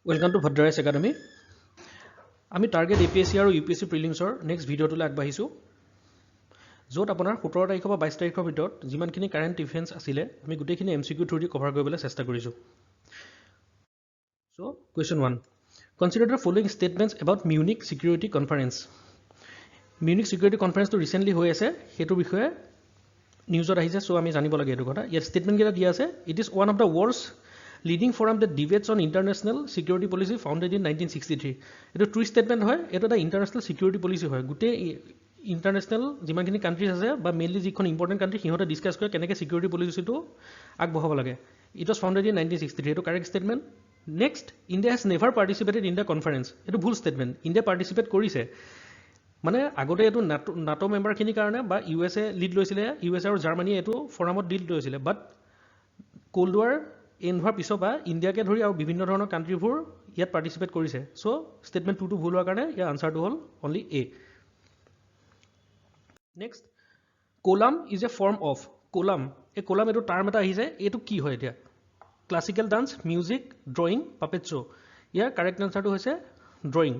Welcome to Bhadrayas Academy. আমি target APSC আৰু UPSC প্ৰিলিমছৰ next ভিডিঅ'টোলৈ আগবাঢ়িছোঁ য'ত আপোনাৰ 17 তাৰিখৰ পৰা 22 তাৰিখৰ ভিতৰত যিমানখিনি কাৰেণ্ট ইভেণ্টছ আছিলে আমি গোটেইখিনি MCQ থ্ৰু দি কভাৰ কৰিবলৈ চেষ্টা কৰিছোঁ। So, question 1. Consider the following statements about Munich Security Conference. Munich Security Conference to recently হৈ আছে হেতুৰ বিষয়ে নিউজত আহিছে সো আমি জানিব লাগে এটো কথা। ইয়াৰ ষ্টেটমেন্ট কেটা দিয়া আছে it is one of the world's leading forum that debates on international security policy founded in 1963. এটো ট্ৰু ষ্টেটমেন্ট হয় এটো এটা ইন্টাৰনেশ্যনেল সিকিউৰিটি পলিসি হয় গোটে ইন্টাৰনেশ্যনেল যিমানখিনি কান্ট্ৰিজ আছে বা মেইনলি যিখন ইম্পৰ্টেন্ট কান্ট্ৰি সিহঁতে ডিসকাস কৰে কেনেকৈ সিকিউৰিটি পলিসিটো আগবঢ়াব লাগে। It was founded in 1963 এটো correct statement. Next India has never participated in the conference এটো ভুল ষ্টেটমেন্ট ইণ্ডিয়া পাৰ্টিসিপেট কৰিছে মানে আগতে এটো নাটো মেম্বাৰখিনিৰ কাৰণে বা ইউএসএ লিড লৈছিলে ইউএসএ আৰু জাৰ্মানী এটো ফৰামত লিড লৈছিলে বাট কোল্ড ওয়াৰ এণ্ড হোৱাৰ পিছৰ পৰা ইণ্ডিয়াকে ধৰি আৰু বিভিন্ন ধৰণৰ কাণ্ট্ৰিবোৰ ইয়াত পাৰ্টিচিপেট কৰিছে সো ষ্টেটমেন্ট 2 টো ভুল হোৱাৰ কাৰণে ইয়াৰ আনসাৰটো হ'ল only A. Next kolam is a form of kolam এই কোলাম এটো টাৰ্ম এটা আহিছে এটো কি হয় এতিয়া classical dance music drawing puppet show ইয়াৰ কাৰেক্ট আনসাৰটো হৈছে ড্ৰয়িং।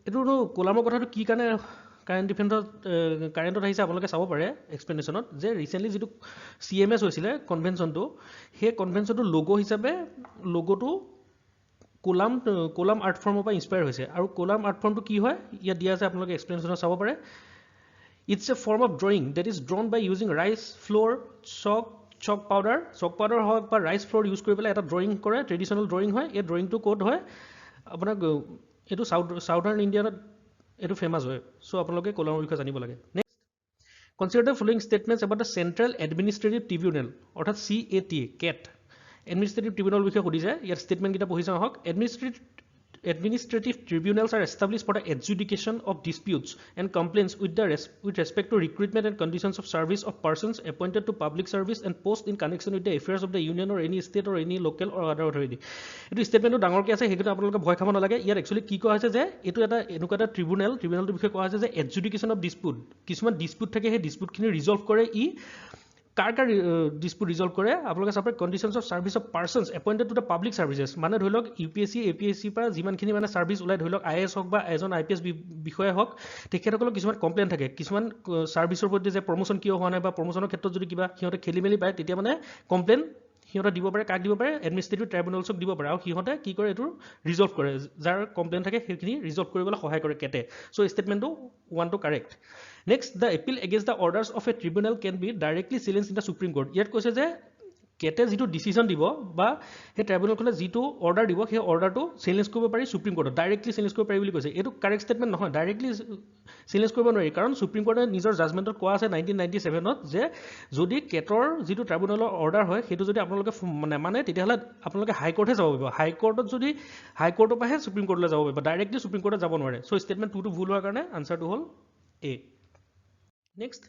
এটো কোলামৰ কথাটো কি কাৰণে কাৰেণ্ট কাৰেণ্টত আহিছে আপোনালোকে চাব পাৰে এক্সপ্লেনেশ্যনত যে ৰিসেন্টলি যেটো CMS হৈছিলে কনভেনশনটো সেই কনভেনশনটো লোগো হিচাপে লোগোটো কোলাম আৰ্ট ফৰ্মৰ পৰা ইনস্পায়াৰ হৈছে আৰু কোলাম আৰ্ট ফৰ্মটো কি হয় ইয়াত দিয়া আছে আপোনালোকে এক্সপ্লেনেশ্যনত চাব পাৰে It's a form of drawing that is drawn by using rice flour chalk powder হওক বা rice flour ইউজ কৰি পেলাই এটা ড্ৰয়িং কৰে ট্ৰেডিশনাল ড্ৰয়িং হয় এই ড্ৰয়িংটো কোড হয় আপোনাৰ এটো সাউথাৰ্ণ ইণ্ডিয়াত এটো ফেমাস হয় সো আপোনালোকে কোলামৰ বিষয়ে জানিব লাগে। Next consider the following statements about the central administrative tribunal অৰ্থাৎ CAT এডমিনিষ্ট্ৰেটিভ ট্ৰিবিউনেল বিষয়ে সুধিছে ইয়াৰ ষ্টেটমেন্ট কিটা পঢ়ি চাওঁ হওক Administrative tribunals are established for the adjudication of disputes and complaints with respect to recruitment and conditions of service of persons appointed to public service and post in connection with the affairs of the union or any state or any local or other authority. এটো ষ্টেটমেন্টটো ডাঙৰকৈ আছে হেকিটো আপোনালোকে ভয় খাব নালাগে ইয়াৰ actually কি কোৱা হৈছে যে এটো এটা এনেকুৱা এটা ট্ৰিবিউনেলটো বিষয়ে কোৱা হৈছে যে adjudication of dispute কিছুমান ডিসপিউট থাকে সেই ডিসপিউটখিনি ৰিজলভ কৰে কাৰ ডিসপিউট ৰিজলভ কৰে আপোনালোকে চাপৰে conditions of service of persons appointed to the public services মানে ধৰি লওক UPSC APSC পৰা যিমানখিনি মানে সাৰ্ভিস ওলাই ধৰি লওক IAS হওক বা এজন IPS বিষয়া হওক তেখেতসকলৰ কিছুমান কমপ্লেইন থাকে কিছুমান সাৰ্ভিসৰ প্ৰতি যে প্ৰমোশন কিয় হোৱা নাই বা প্ৰমোশনৰ ক্ষেত্ৰত যদি কিবা সিহঁতে খেলিমেলি পায় তেতিয়া মানে কমপ্লেইন সিহঁতে দিব পাৰে কাক দিব পাৰে এডমিনিষ্ট্ৰেটিভ ট্ৰাইব্যুনেলছক দিব পাৰে আৰু সিহঁতে কি কৰে এটো ৰিজলভ কৰে যাৰ কমপ্লেইন থাকে সেইখিনি ৰিজলভ কৰিবলৈ সহায় কৰে কেটে সো ষ্টেটমেন্টটো 1 টো correct. Next, the appeal against the orders of a tribunal can be directly challenged in the Supreme Court. ইয়াত কৈছে যে কেটে যেটো ডিসিশন দিব বা হে ট্ৰাইব্যুনেলখনে যেটো অৰ্ডাৰ দিব সেই অৰ্ডাৰটো চ্যালেঞ্জ কৰিব পাৰি সুপ্ৰিম কোৰ্টত ডাইৰেক্টলি চ্যালেঞ্জ কৰিব পাৰি বুলি কৈছে এটো কাৰেক্ট ষ্টেটমেন্ট নহয় ডাইৰেক্টলি চ্যালেঞ্জ কৰিব নোৱাৰি কাৰণ সুপ্ৰিম কোৰ্টে নিজৰ জাজমেন্টত কোৱা আছে 1997 ত যে যদি কেটৰ যেটো ট্ৰাইব্যুনেলৰ অৰ্ডাৰ হয় হেতু যদি আপোনালোকে মানে তেতিয়াহলে আপোনালোকে হাই কোৰ্টহে যাব পাৰিব হাই কোৰ্টত যদি হাই কোৰ্টৰ পৰাহে সুপ্ৰিম কোৰ্টলৈ যাব পাৰিব ডাইৰেক্টলি সুপ্ৰিম কোৰ্টত যাব নোৱাৰে সো ষ্টেটমেন্ট 2 টো ভুল হোৱাৰ কাৰণে আনসাৰটো হ'ল এ। Next,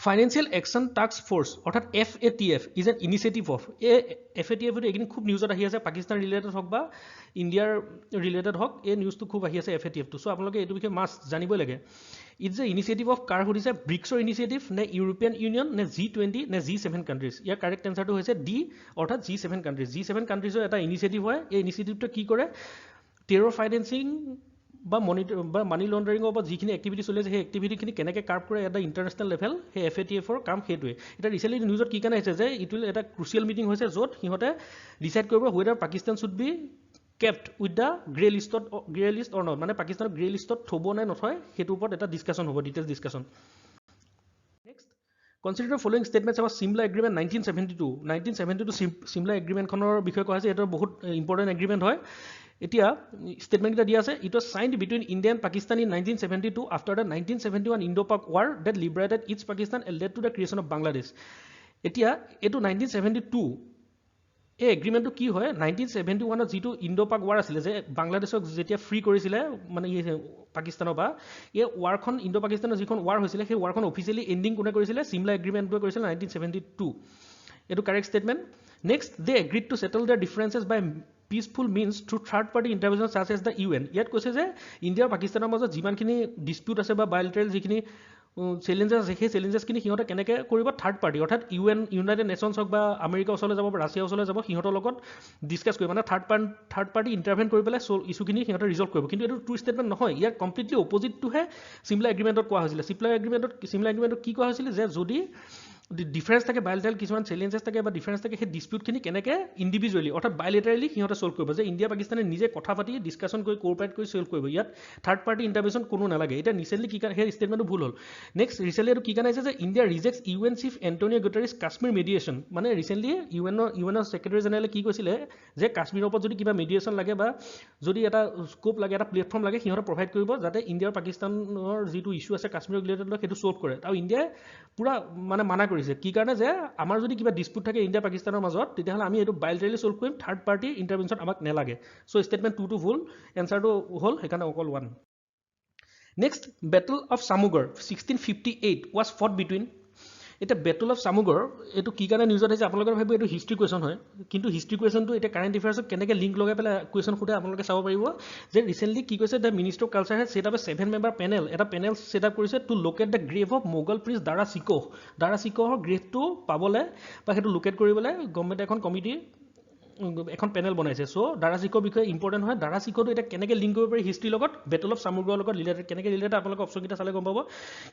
Financial Action Task Force অর্থাৎ FATF is an initiative of FATF এগিন খুব নিউজত আহি আছে পাকিস্তান ৰিলেটেড হওক বা ইণ্ডিয়াৰ ৰিলেটেড হওক এই নিউজটো খুব আহি আছে FATF টো সো আপোনালোকে এইটো বিষয়ে মাস্ট জানিবই লাগে ইটস এ ইনিচিয়েটিভ অফ কাৰ সুধিছে ব্ৰিক্সৰ ইনিচিয়েটিভ নে ইউৰোপিয়ান ইউনিয়ন নে G20 নে G7 কান্ট্ৰিজ ইয়াৰ কাৰেক্ট আনসাৰটো হৈছে ডি অৰ্থাৎ G7 কান্ট্ৰিজ G7 কান্ট্ৰিজৰ এটা ইনিচিয়েটিভ হয় এই ইনিচিয়েটিভটো কি কৰে টেৰৰ ফাইনেন্সিং বা মানি লন্ডাৰিংৰ বা যিখিনি এক্টিভিটি চলি আছে সেই এক্টিভিটিখিনি কেনেকৈ কাৰ্ভ কৰে এটা ইণ্টাৰনেশ্যনেল লেভেল সেই FATFৰ কাম সেইটোৱে এটা ৰিসেন্টলি নিউজত কি কাৰণে আহিছে যে ইটো এটা ক্ৰুচিয়েল মিটিং হৈছে য'ত সিহঁতে ডিসাইড কৰিব whether Pakistan should be kept with the grey list or not মানে পাকিস্তানক গ্ৰে লিষ্টত থব নে নথয় সেইটো ওপৰত এটা ডিসকাশন হ'ব details discussion. Next Consider the following statements about Simla Agreement 1972 Simla Agreement খনৰ বিষয়ে কোৱা হৈছে এটা বহুত ইম্পৰ্টেন্ট এগ্ৰিমেন্ট হয় এতিয়া ষ্টেটমেন্ট এটা দিয়া আছে it was signed between India and Pakistan in 1972 after the 1971 Indo-Pak war that liberated East Pakistan and led to the creation of Bangladesh এতিয়া এটো 1972 এই এগ্ৰিমেন্টটো কি হয় 1971 ত যেটো ইণ্ডো-পাক ওয়াৰ আছিল যে বাংলাদেশক যেতিয়া ফ্ৰী কৰিছিল মানে পাকিস্তানৰ বা এই ওয়াৰখন ইণ্ডো-পাকিস্তানৰ যিখন ওয়াৰ হৈছিল সেই ওয়াৰখন অফিচিয়ালি এন্ডিং কোনে কৰিছিল সিমলা এগ্ৰিমেন্টটোৱে কৰিছিল 1972 এটো correct statement. Next they agreed to settle their differences by peaceful means through third party intervention such as the UN ইয়াত কৈছে যে ইণ্ডিয়া আৰু পাকিস্তানৰ মাজত যিমানখিনি ডিসপিউট আছে বা বায়লেটাৰেল যিখিনি চেলেঞ্জেছ আছে সেই চেলেঞ্জেছখিনি সিহঁতে কেনেকৈ কৰিব থাৰ্ড পাৰ্টি অৰ্থাৎ ইউনাইটেড নেশ্যনছ হওক বা আমেৰিকা ওচৰলৈ যাব বা ৰাছিয়া ওচৰলৈ যাব সিহঁতৰ লগত ডিছকাছ কৰিব মানে থাৰ্ড পাৰ্টি ইণ্টাৰভেন কৰি পেলাই ইছ্যুখিনি সিহঁতে ৰিজল্ভ কৰিব কিন্তু এইটো ট্ৰু ষ্টেটমেণ্ট নহয় ইয়াৰ কমপ্লিটলি অপজিটটোহে চিমলা এগ্ৰিমেণ্টত কোৱা হৈছিলে চিমলা এগ্ৰিমেণ্টত কি কোৱা হৈছিলে যে যদি ডিফাৰেঞ্চ থাকে বাইলেটাৰেল কিছুমান চেলেঞ্জেছ থাকে বা ডিফাৰেঞ্চ থাকে সেই ডিছপিউটখিনি কেনেকৈ ইণ্ডিভিজুৱেলি অৰ্থাৎ বাইলেটাৰেলি সিহঁতে ছল্ভ কৰিব যে ইণ্ডিয়া পাকিস্তানে নিজে কথা পাতি ডিছকাশ্যন কৰি কোঅপাৰেট কৰি ছল্ভ কৰিব ইয়াত থাৰ্ড পাৰ্টি ইণ্টাৰভেনশ্যন কোনো নালাগে এতিয়া ৰিচেণ্টলি কি সেই ষ্টেটমেণ্টটো ভুল হ'ল নেক্সট ৰিচেণ্টলি এইটো কি কাৰণে আহিছে যে India rejects UN chief Antonio' Guterres Kashmir mediation মানে ৰিচেণ্টলি ইউএনৰ ছেক্ৰেটাৰী জেনেৰেলে কি কৈছিলে যে কাশ্মীৰৰ ওপৰত যদি কিবা মিডিয়েশ্যন লাগে বা যদি এটা স্কোপ লাগে এটা প্লেটফৰ্ম লাগে সিহঁতে প্ৰভাইড কৰিব যাতে ইণ্ডিয়া আৰু পাকিস্তানৰ যিটো ইছ্যু আছে কাশ্মীৰ ৰিলেটেড সেইটো ছল্ভ কৰে আৰু ইণ্ডিয়াই পুৰা মানে মানা কৰিছে কি কাৰণে যে আমাৰ যদি কিবা ডিছপিউট থাকে ইণ্ডিয়া পাকিস্তানৰ মাজত তেতিয়াহ'লে আমি এইটো বাইলেটাৰেলি ছল্ভ কৰিম থাৰ্ড পাৰ্টি ইণ্টাৰভেনশ্যন আমাক নালাগে চ' ষ্টেটমেণ্ট 2টো ভুল এনচাৰটো হ'ল সেইকাৰণে অকল 1 next battle of Samugarh 1658 was fought between এটা বেটল অফ চামুগৰ এইটো কি কাৰণে নিউজত আহিছে আপোনালোকে ভাবিব এইটো হিষ্ট্ৰী কুৱেশ্যন হয় কিন্তু হিষ্ট্ৰী কুৱেশ্যনটো এতিয়া কাৰেণ্ট এফেয়াৰ্ছত কেনেকৈ লিংক লগাই পেলাই কুৱেশ্যন সোধে আপোনালোকে চাব পাৰিব যে ৰিচেণ্টলি কি কৈছে the ministry of culture had set up a 7 member panel এটা পেনেল ছেট আপ কৰিছে to locate the grave of Mughal prince Dara চিকোহৰ গ্ৰেভটো পাবলৈ বা সেইটো লোকেট কৰিবলৈ গভৰ্ণমেণ্টে এখন কমিটি এখন পেনেল বনাইছে চ' দাৰা চিকৰ বিষয়ে ইম্পৰ্টেণ্ট হয় দাৰা চিকৰটো এতিয়া কেনেকৈ লিংক কৰিব পাৰি হিষ্ট্ৰীৰ লগত বেটল অফ চামুগৰৰ লগত ৰিলেটেড কেনেকৈ ৰিলেটেড আপোনালোকে অপশ্যনকেইটা চালে গম পাব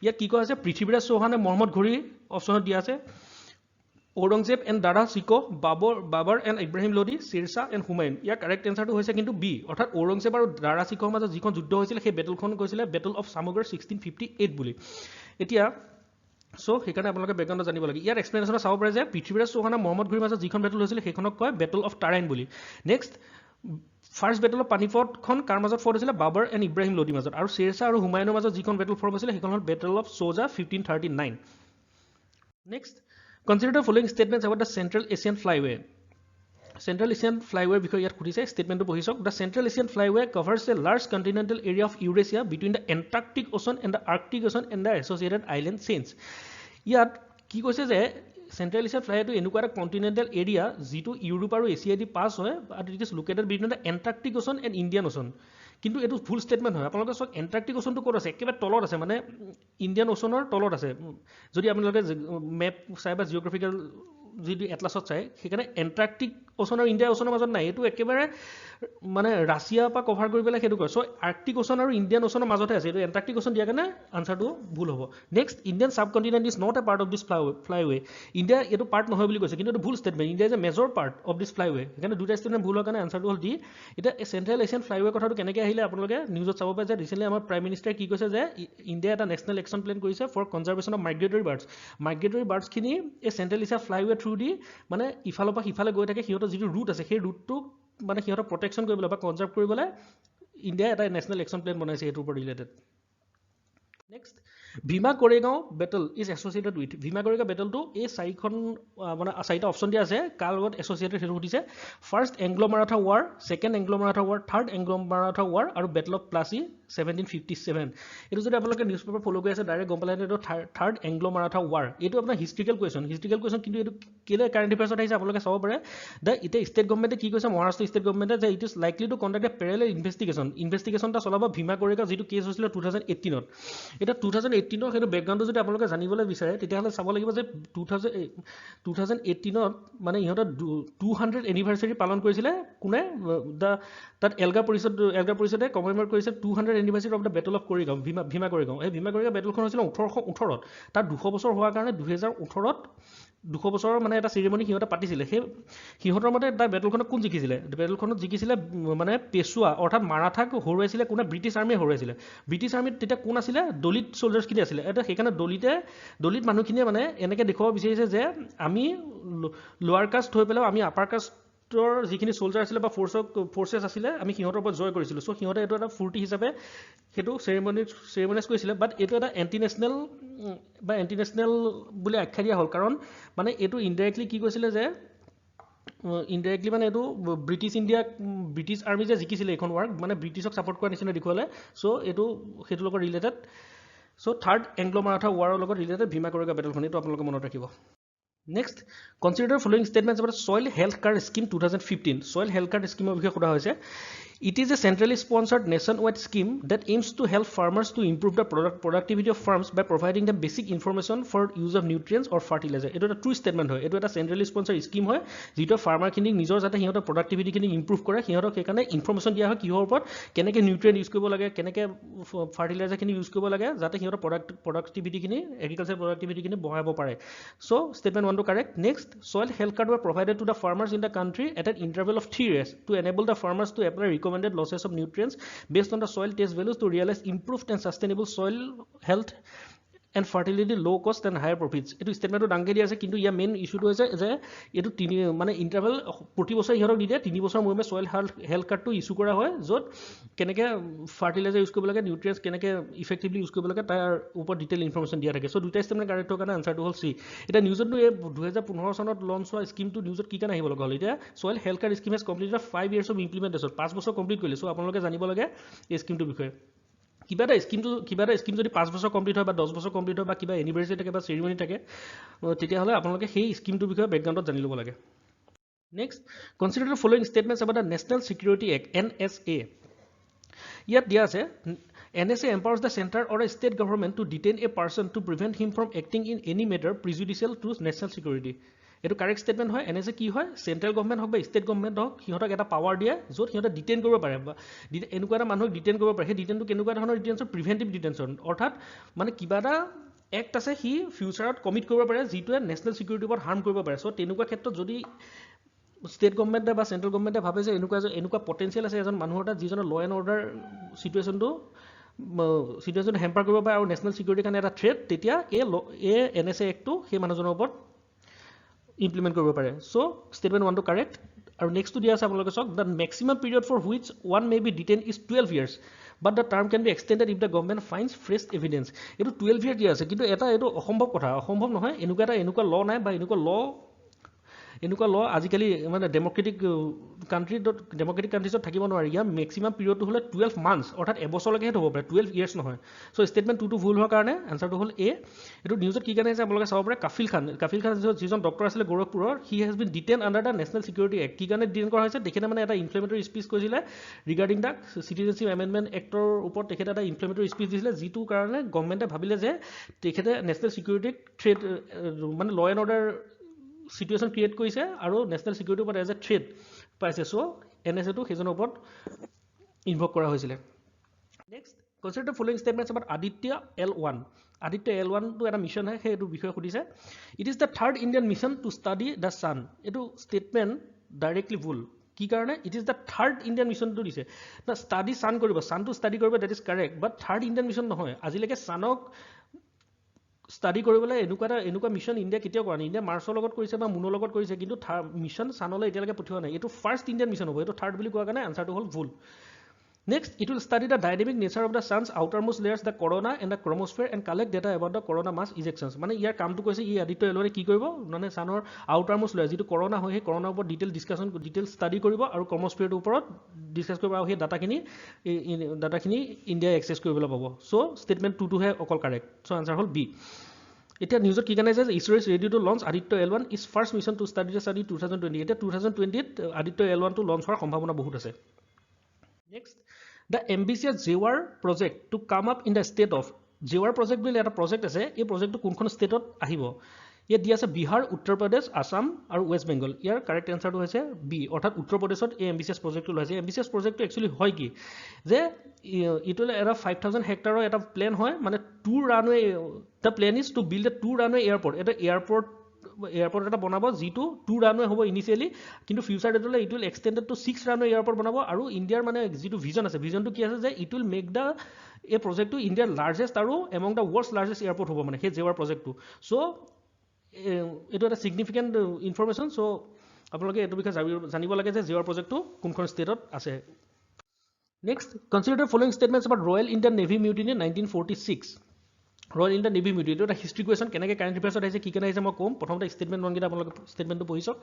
ইয়াত কি কোৱা হৈছে পৃথ্বীৰাজ চৌহানে মহম্মদ ঘড়ী অপশ্যনত দিয়া আছে Aurangzeb and Dara Shikoh Babur and Ibrahim Lodi Sher Shah and Humayun ইয়াৰ কাৰেক্ট এনচাৰটো হৈছে কিন্তু বি অৰ্থাৎ ঔৰংজেব আৰু দাৰা চিকৰ মাজত যিখন যুদ্ধ হৈছিলে সেই বেটলখন কৈছিলে বেটল অফ চামুগৰ 1658 বুলি এতিয়া চ' সেইকাৰণে আপোনালোকে বেকগ্ৰাউণ্ডত জানিব লাগে ইয়াৰ এক্সপ্লেনেশ্যনত চাব পাৰে যে পৃথ্বীৰাজ চৌহানে মহম্মদ ঘড়ীৰ মাজত যিখন বেটল হৈছিলে সেইখনক কয় বেটল অফ টাৰাইন বুলি নেক্সট ফাৰ্ষ্ট বেটল অফ পানিপটখন কাৰ মাজত ফৰ্ট হৈছিলে বাবৰ এণ্ড ইব্ৰাহিম লোডিৰ মাজত আৰু শ্বেৰশ্বাহ আৰু হুমায়ুনৰ মাজত যিখন বেটল ফৰ্ট হৈছিলে সেইখন হ'ল battle of Chausa 1539 next consider the following statements about the central Asian flyway central Asian ফ্লাইৱেৰ বিষয়ে ইয়াত সুধিছে ষ্টেটমেণ্টটো পঢ়ি চাওক the central Asian flyway covers a large continental area of Eurasia between the Antarctic ocean and the Arctic ocean and the associated island chains ইয়াত কি কৈছে যে চেণ্ট্ৰেল এছিয়ান ফ্লাইটো এনেকুৱা এটা কণ্টিনেণ্টেল এৰিয়া যিটো ইউৰোপ আৰু এছিয়াদি পাছ হয় আৰু it is located between the Antarctic ocean and Indian অ'চন কিন্তু এইটো ফুল ষ্টেটমেণ্ট হয় আপোনালোকে চাওক এণ্টাৰ্কটিক অ'চনটো ক'ত আছে একেবাৰে তলত আছে মানে ইণ্ডিয়ান অ'চনৰ তলত আছে যদি আপোনালোকে মেপ চাই বা জিঅ'গ্ৰাফিকেল যদি এটলাছত চাই সেইকাৰণে এণ্টাৰ্কটিক অ'চন আৰু ইণ্ডিয়ান অ'চনৰ মাজত নাই এইটো একেবাৰে মানে ৰাছিয়াৰ পৰা কভাৰ কৰি পেলাই সেইটো কয় চ' আৰ্কটিক অ'চন আৰু ইণ্ডিয়ান অ'চনৰ মাজতে আছে এইটো এণ্টাৰ্কটিক অ'চন দিয়াৰ কাৰণে আনচাৰটো ভুল হ'ব next Indian subcontinent is not a part of this flyway India এইটো পাৰ্ট নহয় বুলি কৈছে কিন্তু এইটো ভুল statement India is a major part of this flyway সেইকাৰণে দুটা ষ্টেটমেণ্ট ভুল হোৱাৰ কাৰণে আনচাৰটো হ'ল ডি এতিয়া চেণ্ট্ৰেল এছিয়ান ফ্লাইৱে কথাটো কেনেকৈ আহিলে আপোনালোকে নিউজত চাব পাৰে যে ৰিচেণ্টলি আমাৰ প্ৰাইম মিনিষ্টাৰে কি কৈছে যে ইণ্ডিয়া এটা নেশ্যনেল একশ্যন প্লেন কৰিছে ফৰ কনজাৰ্ভেশ্যন অফ মাইগ্ৰেটৰী বাৰ্ডছখিনি এই চেণ্ট্ৰেল এছিয়া ফ্লাইৱে থ্ৰু দি মানে ইফালৰ পৰা সিফালে গৈ থাকে সিহঁতৰ যিটো ৰুট আছে সেই ৰুটটোক মানে সিহঁতক প্ৰটেকশ্যন কৰিবলৈ বা কনজাৰ্ভ কৰিবলৈ ইণ্ডিয়াই এটা নেশ্যনেল একশ্যন প্লেন বনাইছে এইটোৰ ওপৰত related next Bhima Koregaon battle is associated with Bhima Koregaon বেটলটো এই চাৰিখন মানে চাৰিটা অপশ্যন দিয়া আছে কাৰ লগত এছ'চিয়েটেড সেইটো সুধিছে first Anglo Maratha war second Anglo Maratha war third Anglo Maratha war আৰু বেটল অফ প্লাচি 1757 এইটো যদি আপোনালোকে নিউজ পেপাৰ ফ'ল' কৰি আছে ডাইৰেক্ট গম পালে এইটো থাৰ্ড এংগ্লো মাৰাঠা ৱাৰ এইটো আপোনাৰ হিষ্ট্ৰিকেল কুৱেশ্যন কিন্তু এইটো কেলে কাৰেণ্ট এফেয়াৰ্ছত আহিছে আপোনালোকে চাব পাৰে যে এতিয়া ষ্টেট গভৰ্ণমেণ্টে কি কৈছে মহাৰাষ্ট্ৰ ষ্টেট গভৰ্ণমেণ্টে যে it is likely to conduct A parallel investigation এটা চলাব ভীমা কোৰেগাঁও যিটো কেছ হৈছিলে 2018 এতিয়া 2018 সেইটো বেকগ্ৰাউণ্ডটো যদি আপোনালোকে জানিবলৈ বিচাৰে তেতিয়াহ'লে চাব লাগিব যে 2018 মানে ইহঁতৰ 200 এনিভাৰ্চাৰী পালন কৰিছিলে কোনে তাত এলগা পৰিষদে কমেমৰেট কৰিছে 200 anniversary of the battle of Koregaon Bhima Koregaon এই ভীমা কোৰেগাঁও বেটলখন হৈছিলে 1818 তাত 200 বছৰ হোৱাৰ কাৰণে 2018 200 বছৰৰ মানে এটা চেৰিমনি সিহঁতে পাতিছিলে সেই সিহঁতৰ মতে তাৰ বেটলখনত কোন জিকিছিলে বেটলখনত জিকিছিলে মানে পেছোৱা অৰ্থাৎ মাৰাঠাক হৰুৱাইছিলে কোনে ব্ৰিটিছ আৰ্মীয়ে হৰুৱাইছিলে ব্ৰিটিছ আৰ্মীত তেতিয়া কোন আছিলে দলিত চলজাৰ্ছখিনি আছিলে এটা সেইকাৰণে দলিত মানুহখিনিয়ে মানে এনেকৈ দেখুৱাব বিচাৰিছে যে আমি লোৱাৰ কাষ্ট হৈ পেলাইও আমি আপাৰ কাষ্টৰ যিখিনি চলজাৰ আছিলে বা ফ'ৰ্চেছ আছিলে আমি সিহঁতৰ ওপৰত জয় কৰিছিলোঁ চ' সিহঁতে এইটো এটা ফূৰ্তি হিচাপে সেইটো চেৰিমনাইজ কৰিছিলে বাট এইটো এটা এণ্টি নেশ্যনেল বুলি আখ্যা দিয়া হ'ল কাৰণ মানে এইটো ইনডাইৰেক্টলি কি কৈছিলে যে ইনডাইৰেক্টলি মানে এইটো ব্ৰিটিছ আৰ্মি যে জিকিছিলে এইখন ৱাৰ মানে ব্ৰিটিছক ছাপৰ্ট কৰাৰ নিচিনা দেখুৱালে চ' সেইটোৰ লগত related so' third Anglo Maratha ৱাৰৰ লগত ৰিলেটেড ভীমা কোৰেগাঁও বেটলখন এইটো আপোনালোকে মনত ৰাখিব next consider following statements about soil health card scheme 2015 soil health card স্কিমৰ বিষয়ে সোধা হৈছে It is a centrally sponsored nationwide scheme that aims to help farmers to improve the productivity of farms by providing them basic information for use of nutrients or fertilizer. It is a true statement হয়, এইটো এটা centrally sponsored scheme হয় যিটো farmer খিনিক নিজৰ যাতে সিহঁতৰ productivity খিনি improve কৰে সিহঁতক সেইকাৰণে ইনফৰমেশ্যন দিয়া হয় কিহৰ ওপৰত কেনেকৈ নিউট্ৰিয়েণ্ট ইউজ কৰিব লাগে কেনেকৈ ফাৰ্টিলাইজাৰ খিনি ইউজ কৰিব লাগে যাতে সিহঁতৰ productivity খিনি এগ্ৰিকালচাৰ productivity খিনি বঢ়াব পাৰে. So statement 1 to correct. Next, soil health card were provided to the farmers in the country at an interval of 3 years to enable the farmers to apply recommended losses of nutrients based on the soil test values to realize improved and sustainable soil health and fertility, low cost and higher profits. এইটো ষ্টেটমেণ্টটো ডাঙকে দিয়া আছে কিন্তু ইয়াৰ main ইছ্যুটো হৈছে যে এইটো মানে interval প্ৰতি বছৰ ইহঁতক দি দিয়ে 3 বছৰ মূৰে মূৰে ছইল হেল্থ কাৰ্ডটো ইছ্যু কৰা হয় য'ত কেনেকৈ ফাৰ্টিলাইজাৰ ইউজ কৰিব লাগে নিউট্ৰিয়েণ্টছ কেনেকৈ ইফেক্টিভলি ইউজ কৰিব লাগে তাৰ ওপৰত ডিটেইল ইনফৰমেশ্যন দিয়া থাকে. চ' দুটা ষ্টেটমেণ্ট কাৰেক্ট হোৱাৰ কাৰণে আনচাৰটো হ'ল চি. এতিয়া নিউজতো এই 2015 চনত লঞ্চ হোৱা স্কিমটো নিউজত কি কাৰণে আহিব লগা হ'ল এতিয়া soil health card scheme has completed 5 years of implementation 5 বছৰ কমপ্লিট কৰিলে. চ' আপোনালোকে জানিব লাগে এই স্কিমটোৰ বিষয়ে. কিবা এটা স্কিম যদি 5 বছৰ কমপ্লিট হয় বা 10 বছৰ কমপ্লিট হয় বা কিবা এনিভাৰ্চাৰী থাকে বা চেৰিমনি থাকে তেতিয়াহ'লে আপোনালোকে সেই স্কিমটোৰ বিষয়ে বেকগ্ৰাউণ্ডত জানি ল'ব লাগে. Next, consider the following statements about the national security act NSA. ইয়াত দিয়া আছে NSA empowers the center or a state government to detain a person to prevent him from acting in any matter prejudicial to national security. এইটো correct statement হয়. NSA কি হয় central government হওক বা state government হওক সিহঁতক এটা power দিয়ে য'ত সিহঁতে ডিটেইন কৰিব পাৰে বা এনেকুৱা এটা মানুহক ডিটেইন কৰিব পাৰে. সেই ডিটেইনটো কেনেকুৱা ধৰণৰ ডিটেইনশ্যন প্ৰিভেণ্টিভ ডিটেইনশ্যন অৰ্থাৎ মানে কিবা এটা এক্ট আছে সি ফিউচাৰত কমিট কৰিব পাৰে যিটোৱে নেশ্যনেল ছিকিউৰিটিৰ ওপৰত হাৰ্ম কৰিব পাৰে. চ' তেনেকুৱা ক্ষেত্ৰত যদি ষ্টেট গভৰ্ণমেণ্টে বা চেণ্ট্ৰেল গভৰ্ণমেণ্টে ভাবে যে এনেকুৱা পটেঞ্চিয়েল আছে এজন মানুহৰ তাত যিজনে ল' এণ্ড অৰ্ডাৰ চিটুৱেশ্যনটো হেম্পাৰ কৰিব পাৰে আৰু নেশ্যনেল ছিকিউৰিটিৰ কাৰণে এটা থ্ৰেট তেতিয়া এই NSA এক্টটো সেই মানুহজনৰ ওপৰত ইমপ্লিমেণ্ট কৰিব পাৰে. চ' ষ্টেটমেণ্ট 1 টো কাৰেক্ট. আৰু নেক্সটটো দিয়া আছে আপোনালোকে চাওক the maximum period for which one may be detain is 12 years but the term can be extended if the government finds fresh evidence. এইটো 12 years দিয়া আছে কিন্তু এইটো অসম্ভৱ কথা অসম্ভৱ নহয় এনেকুৱা ল নাই বা এনেকুৱা ল আজিকালি মানে ডেম'ক্ৰেটিক কাণ্ট্ৰিজত থাকিব নোৱাৰি. ইয়াৰ মেক্সিমাম পিৰিয়ডটো হ'লে 12 months অৰ্থাৎ এবছৰলৈকেহে হ'ব পাৰে 12 years নহয়. চ' ষ্টেটমেণ্ট 2 টো ভুল হোৱাৰ কাৰণে আনচাৰটো হ'ল এ. এইটো নিউজত কি কাৰণে আহিছে আপোনালোকে চাব পাৰে কাফিল খান যিজন ডক্টৰ আছিলে গোৰখপুৰৰ he has been detain under the national security act. কি কাৰণে ডিটেইন কৰা হৈছে তেখেতে মানে এটা ইনফ্লেমেটৰী স্পীচ কৈছিলে ৰিগাৰ্ডিং দ্য চিটিজেনশ্বিপ এমেণ্ডমেণ্ট এক্টৰ ওপৰত তেখেতে এটা ইনফ্লেমেটৰী স্পীচ দিছিলে যিটোৰ কাৰণে গভৰ্ণমেণ্টে ভাবিলে যে তেখেতে নেশ্যনেল ছিকিউৰিটিক থ্ৰেট মানে ল' এণ্ড অৰ্ডাৰ চিটুৱেশ্যন ক্ৰিয়েট কৰিছে আৰু নেশ্যনেল ছিকিউৰিটিৰ ওপৰত এজ এ থ্ৰেট পাইছে. চ' NSAটো সেইজনৰ ওপৰত ইনভক কৰা হৈছিলে. Next, consider the following statements about Aditya L1. Aditya L1টো এটা মিছন হয় সেইটো বিষয়ে সুধিছে. It is the third Indian mission to study the sun. এইটো ষ্টেটমেণ্ট ডাইৰেক্টলি ভুল. কি কাৰণে it is the third Indian মিছনটো দিছে না ষ্টাডি ছান কৰিব ছানটো ষ্টাডি কৰিব that is correct but third Indian mission নহয়. আজিলৈকে ছানক ষ্টাডি কৰিবলৈ এনেকুৱা মিছন ইণ্ডিয়া কেতিয়াও কৰা নাই. ইণ্ডিয়া মাৰ্চৰ লগত কৰিছে বা মুনৰ লগত কৰিছে কিন্তু মিছন ছানলৈ এতিয়ালৈকে পঠিওৱা নাই. এইটো ফাৰ্ষ্ট ইণ্ডিয়ান মিছন হ'ব. এইটো থাৰ্ড বুলি কোৱাৰ কাৰণে আনচাৰটো হ'ল ভুল. Next, it will study the dynamic nature of the sun's outermost layers the corona and the chromosphere and collect data about the corona mass ejections. মানে ইয়াৰ কামটো কৈছে আদিত্য L1 কি কৰিব মানে ছানৰ আউটাৰমোষ্ট লেয়াৰ যিটো কৰ'না হয় সেই কৰ'নাৰ ওপৰত ডিটেইল ষ্টাডি কৰিব আৰু ক্ৰমস্ফিয়াৰটোৰ ওপৰত ডিছকাছ কৰিব আৰু সেই ডাটাখিনি ইণ্ডিয়াই এক্সেছ কৰিবলৈ পাব. চ' ষ্টেটমেণ্ট 2 টোহে অকল কাৰেক্ট. চ' আনচাৰ হ'ল বি. এতিয়া নিউজত কি কাৰণে যে ISRO is ready to launch Aditya L1 is first mission to study the sun in 2020. এতিয়া 2020ত আদিত্য L1টো লঞ্চ হোৱাৰ সম্ভাৱনা বহুত আছে. Next, the ambitious Jewar project to come up in the state of. Jewar project বুলি এটা প্ৰজেক্ট আছে. এই প্ৰজেক্টটো কোনখন ষ্টেটত আহিব ইয়াত দিয়া আছে বিহাৰ উত্তৰ প্ৰদেশ আছাম আৰু ৱেষ্ট বেংগল. ইয়াৰ কাৰেক্ট এনচাৰটো হৈছে বি অৰ্থাৎ উত্তৰ প্ৰদেশত এই এম্বিচিয়াছ প্ৰজেক্টটো লৈছে. এম্বিচিয়াছ প্ৰজেক্টটো একচুৱেলি হয় কি যে এইটো এটা 5000 হেক্টাৰৰ এটা প্লেন হয় মানে 2 runway. The plan is to build a 2 runway airport. এটা এয়াৰপৰ্ট এটা বনাব যিটো 2 ৰানৱে হ'ব ইনিচিয়েলি কিন্তু ফিউচাৰ ডেটলৈ it will extended to 6 runway airport বনাব. আৰু ইণ্ডিয়াৰ মানে যিটো ভিজন আছে ভিজনটো কি আছে যে ইট উইল মেক দ্য এই প্ৰজেক্টটো ইণ্ডিয়াৰ লাৰ্জেষ্ট আৰু among the world's largest airport হ'ব মানে সেই জেৱাৰ প্ৰজেক্টটো. চ' এইটো এটা ছিগনিফিকেণ্ট ইনফৰমেশ্যন. চ' আপোনালোকে এইটো বিষয়ে জানিব লাগে যে জেৱাৰ প্ৰজেক্টটো কোনখন ষ্টেটত আছে. Next, consider the following statements about royal Indian navy mutiny 1946. Royal Indian navy mutiny এইটো এটা হিষ্ট্ৰী কুৱেশ্যন. কেনেকৈ কাৰেণ্ট এফেয়াৰ্ছত আহিছে কি কাৰণে আহিছে মই ক'ম. প্ৰথমতে ষ্টেটমেণ্ট 1 কেইটা আপোনালোকে ষ্টেটমেণ্টটো পঢ়ি চাওক.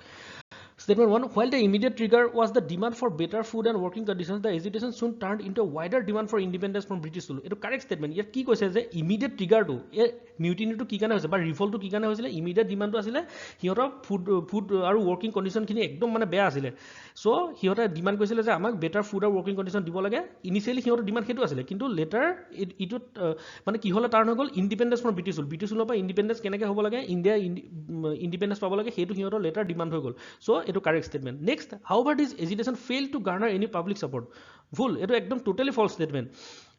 Statement 1, while the immediate trigger was the demand for better food and working conditions, the agitation soon turned into a wider demand for independence from British rule. It's a correct statement. Yet কি কৈছে যে immediate trigger to mutiny to কি কাৰণে হৈছে বা revolt to কি কাৰণে হৈছিলে immediate demand to আছিলে হিহঁতৰ food আৰু working condition খিনি একদম মানে বেয়া আছিলে so হিহঁতে demand কৰিছিলে যে আমাক better food আৰু working condition দিব লাগে initially হিহঁতৰ demand সেইটো আছিলে কিন্তু later ইটোত মানে কি হলে টাৰ্ণ হৈ গল independence from British rule ৰ পৰা independence কেনেকৈ হ'ব লাগে ইণ্ডিয়া independence পাব লাগে সেইটো হিহঁতৰ later demand হৈ গল so এটো correct statement. Next, however, this agitation failed to garner any public support. ভুল, এটো একদম totally false statement.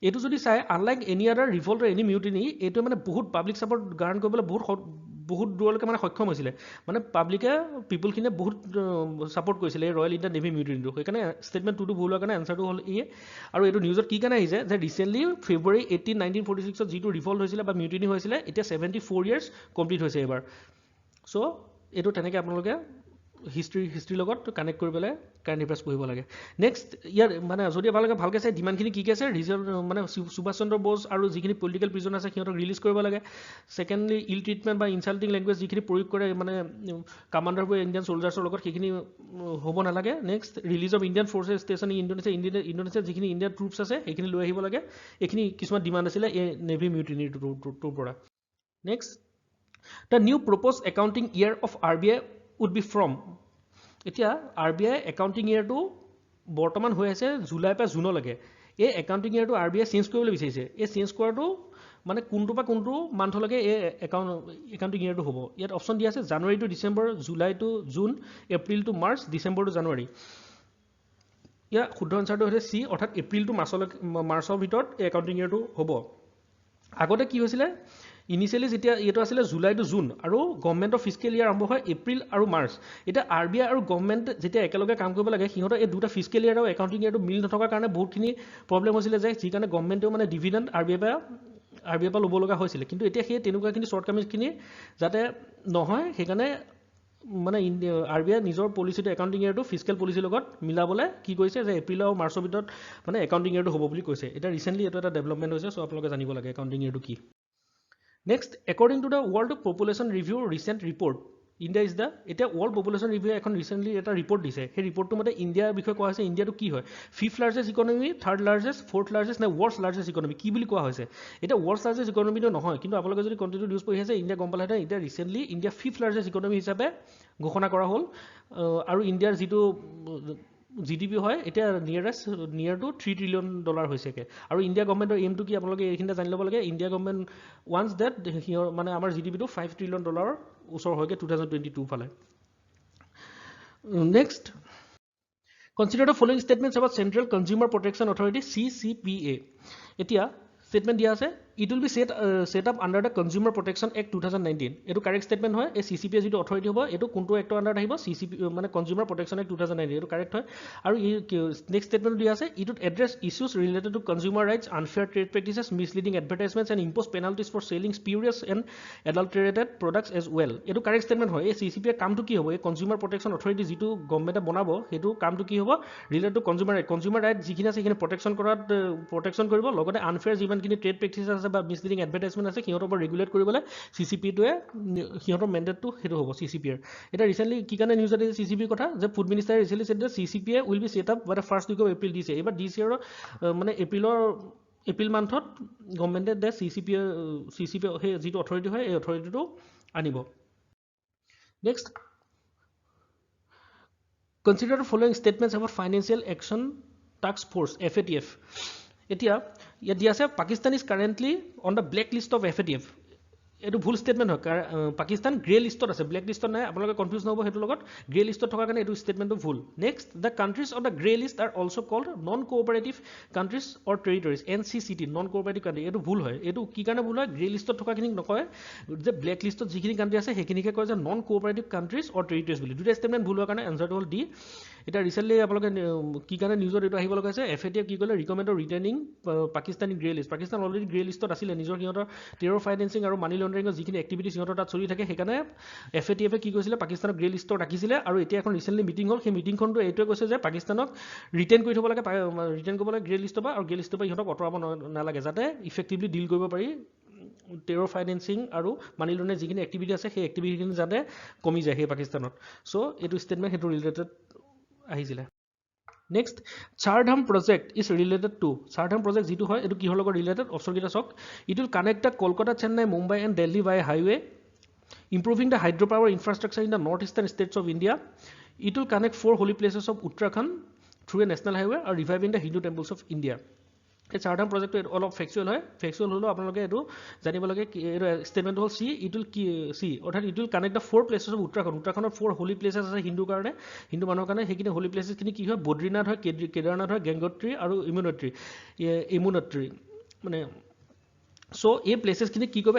এটো যদি চাই unlike any other revolt or any mutiny, এটো মানে বহুত public support garner কৰিবলৈ বহুত দূৰলৈকে মানে সক্ষম হৈছিলে মানে পাব্লিকে পিপল খিনে বহুত সাপোৰ্ট কৰিছিলে ৰয়েল ইণ্ডিয়ান নেভি মিউটিনিটো সেইকাৰণে ষ্টেটমেন্ট 2 টো ভুল হোৱাৰ কাৰণে আনসাৰটো হ'ল ই আৰু এটো নিউজত কি কাৰণে আহিছে যে ৰিসেন্টলি ফেব্ৰুৱাৰী 18 1946 ত যিটো ৰিভল্ট হৈছিলে বা মিউটিনি হৈছিলে এতিয়া 74 ইয়াৰ্স কমপ্লিট হৈছে এবাৰ সো এটো তেনেকৈ আপোনালোকে হিষ্ট্ৰী লগত কানেক্ট কৰি পেলাই কাৰেণ্ট এফেয়াৰ্ছ পঢ়িব লাগে নেক্সট ইয়াৰ মানে যদি আপোনালোকে ভালকৈ চাই ডিমাণ্ডখিনি কি আছে ৰিজল্ট মানে সুভাষ চন্দ্ৰ বোস আৰু যিখিনি পলিটিকেল প্ৰিজন আছে সিহঁতক ৰিলিজ কৰিব লাগে ছেকেণ্ডলি ইল ট্ৰিটমেণ্ট বা ইনচাল্টিং লেংগুৱেজ যিখিনি প্ৰয়োগ কৰে মানে কামাণ্ডাৰবোৰ ইণ্ডিয়ান চলজাৰ্ছৰ লগত সেইখিনি হ'ব নালাগে next release of Indian forces station Indonesia যিখিনি ইণ্ডিয়ান ট্ৰুপছ আছে সেইখিনি লৈ আহিব লাগে এইখিনি কিছুমান ডিমাণ্ড আছিলে এই নেভি মিউটিনিটোৰ পৰা next the new propose accounting year of RBI would be from এতিয়া RBI একাউণ্টিং ইয়েৰটো বৰ্তমান হৈ আছে জুলাই পৰা জুনলৈকে এই একাউণ্টিং ইয়েৰটো RBI চেঞ্জ কৰিবলৈ বিচাৰিছে এই চেঞ্জ কৰাটো মানে কোনটো বা কোনটো মান্থলৈকে এই একাউণ্টিং ইয়েৰটো হ'ব ইয়াত অপশ্যন দিয়া আছে January to December July to June April to March December to January ইয়াৰ শুদ্ধ আনচাৰটো হৈছে চি অৰ্থাৎ এপ্ৰিল টু মাৰ্চৰ ভিতৰত এই একাউণ্টিং ইয়েৰটো হ'ব আগতে কি হৈছিলে ইনিচিয়েলি যেতিয়া এইটো আছিলে জুলাই টু জুন আৰু গভৰ্ণমেণ্টৰ ফিস্কেল ইয়াৰ আৰম্ভ হয় এপ্ৰিল আৰু মাৰ্চ এতিয়া RBI আৰু গভৰ্ণমেণ্ট যেতিয়া একেলগে কাম কৰিব লাগে সিহঁতৰ এই দুটা ফিস্কেল ইয়াৰ আৰু একাউণ্টিং ইয়াৰটো মিল নথকাৰ কাৰণে বহুতখিনি প্ৰব্লেম হৈছিলে যে যি কাৰণে গভৰ্ণমেণ্টেও মানে ডিভিডেণ্ড RBI পৰা ল'ব লগা হৈছিলে কিন্তু এতিয়া সেই তেনেকুৱাখিনি শ্বৰ্টকামিজখিনি যাতে নহয় সেইকাৰণে মানে RBI নিজৰ পলিচিটো একাউণ্টিং ইয়াৰটো ফিস্কেল পলিচিৰ লগত মিলাবলৈ কি কৰিছে যে এপ্ৰিল আৰু মাৰ্চৰ ভিতৰত মানে একাউণ্টিং ইয়াৰটো হ'ব বুলি কৈছে এতিয়া ৰিচেণ্টলি এইটো এটা ডেভেলপমেণ্ট হৈছে চ' আপোনালোকে জানিব লাগে একাউণ্টিং ইয়াৰটো কি Next, according to the World Population Review recent report, India is the এটা World Population Review এখন recently এটা report দিছে সেই ৰিপৰ্টটো মতে ইণ্ডিয়াৰ বিষয়ে কোৱা হৈছে ইণ্ডিয়াটো কি হয় 5th largest economy 3rd largest 4th largest নে world's largest economy কি বুলি কোৱা হৈছে এটা world's largest economy টো নহয় কিন্তু আপোনালোকে যদি কন্টিনিউ নিউজ পঢ়ি আছে ইণ্ডিয়া গম পালে এতিয়া recently India 5th largest economy হিচাপে ঘোষণা কৰা হ'ল আৰু ইণ্ডিয়াৰ যিটো GDP হয় এটা নিয়াৰ টু $3 trillion হৈছেকে আৰু ইণ্ডিয়া গভৰ্ণমেণ্টৰ এইমটো কি আপোনালোকে এইখিনিতে জানি ল'ব লাগে ইণ্ডিয়া গভৰ্ণমেণ্ট ওৱান্স ডেট মানে আমাৰ GDPটো $5 trillion ওচৰ হয়গে 2022 ফালে next consider the following statements about Central Consumer Protection Authority CCPA এতিয়া statement দিয়া আছে it will be set up under the Consumer Protection Act 2019 এটো কারেক্ট স্টেটমেন্ট হয় এই CCPA যেটো অথৰিটি হ'ব এটো কোনটো এক্টৰ আন্ডাৰত আহিব CCPA মানে Consumer Protection Act 2019 এটো কাৰেক্ট হয় আৰু নেক্সট স্টেটমেন্ট দিয়া আছে it would address issues related to consumer rights unfair trade practices misleading advertisements and impose penalties for selling spurious and adulterated products as well এটো correct statement হয় এই CCPA কামটো কি হ'ব এই Consumer Protection Authority যেটো গভৰ্ণমেণ্টে বনাব হেতু কামটো কি হ'ব ৰিলেটেড টু কনজিউমাৰ ৰাইট যিখিনি আছে সেইখিনি প্ৰটেকচন কৰিব লগতে আনফেয়াৰ যিমানখিনি ট্ৰেড প্ৰেক্টিছ আছে বা মিছলিডিং এডভাৰটাইজমেণ্ট আছে সিহঁতৰ পৰা ৰেগুলেট কৰিবলৈ CCPটোৱে সিহঁতৰ মেণ্ডেটটো সেইটো হ'ব CCPৰ এটা ৰিচেণ্টলি কি কাৰণে নিউজ আহিছে CCPৰ কথা যে ফুড মিনিষ্টাৰে recently said CCPA will be set up by the first week of April দিছে এবাৰ দিছ ইয়াৰৰ মানে এপ্ৰিল মান্থত গভৰ্ণমেণ্টে দে CCPA সেই যিটো অথৰিটি হয় এই অথৰিটিটো আনিব next Consider the following statements about Financial Action Task Force FATF এতিয়া ইয়াত দিয়া আছে Pakistan is currently on the black list of FATF এটো ভুল স্টেটমেন্ট হয় পাকিস্তান গ্ৰে লিষ্টত আছে ব্ল্যাক লিষ্টত নাই আপোনালোকে কনফিউজ নহব হেতু লগত গ্ৰে লিষ্টত থকা কাৰণে এটো স্টেটমেন্টটো ভুল next the countries on the grey list are also called non cooperative countries or territories NCCT non cooperative country এটো ভুল হয় এটো কি কাৰণে ভুল হয় গ্ৰে লিষ্টত থকা খিনি নকয় যে ব্ল্যাক লিষ্টত যিখিনি কান্ট্ৰি আছে সেইখিনিকে কয় যে non cooperative countries or territories বুলি দুটা স্টেটমেন্ট ভুল হোৱাৰ কাৰণে আনসাৰটো হ'ল ডি এটা ৰিসেন্টলি আপোনালোকে কি কাৰণে নিউজত এটো আহিব লগা আছে FATF কি কলে recommend returning Pakistani grey list Pakistan already grey লিষ্টত আছিল নিজৰ সিহঁতৰ টেৰৰ ফাইনেন্সিং আৰু মানি লণ্ডাৰিংৰ যিখিনি এক্টিভিটি সিহঁতৰ তাত চলি থাকে সেইকাৰণে FATF কি কৈছিলে পাকিস্তানক গ্ৰে লিষ্টত ৰাখিছিলে আৰু এতিয়া এখন ৰিসেন্টলি মিটিং হ'ল সেই মিটিংখনটো এইটোৱে কৈছে যে পাকিস্তানক ৰিটেন কৰি থব লাগে ৰিটেন কৰিব লাগে গ্ৰে লিষ্টৰ পৰা আৰু গ্ৰে লিষ্টৰ পৰা ইহঁতক অতৰাব নালাগে যাতে ইফেক্টিভলি ডিল কৰিব পাৰি টেৰৰ ফাইনেন্সিং আৰু মানি লণ্ডাৰিং যিখিনি এক্টিভিটি আছে সেই এক্টিভিটিখিনি যাতে কমি যায় সেই পাকিস্তানত চ' এইটো ষ্টেটমেণ্ট সেইটো ৰিলেটেড আহিছিলে next Chardham project is related to Chardham project যিটো হয় এইটো কিহৰ লগত ৰিলেটেড অপশ্যনকেইটা চাওক it will connect the Kolkata Chennai Mumbai and Delhi by highway improving the hydropower infrastructure in the northeastern states of India. It will connect 4 holy places of Uttarakhand through a national highway or reviving the Hindu temples of India. এই চাৰধাম প্ৰজেক্টটো অলপ ফেক্সুৱেল হয় ফেক্সুৱেল হ'লেও আপোনালোকে এইটো জানিব লাগে এইটো ষ্টেটমেণ্ট হ'ল চি ইট উইল চি অৰ্থাৎ it will connect the 4 places of উত্তৰাখণ্ডত 4 হোলী প্লেচেছ আছে হিন্দুৰ কাৰণে হিন্দু মানুহৰ কাৰণে সেইখিনি হোলী প্লেচেছখিনি কি হয় বদ্ৰীনাথ হয় কেদাৰনাথ হয় গংগোত্ৰী আৰু ইমুনত্ৰী মানে চ' এই প্লেচেছখিনি কি কৰিব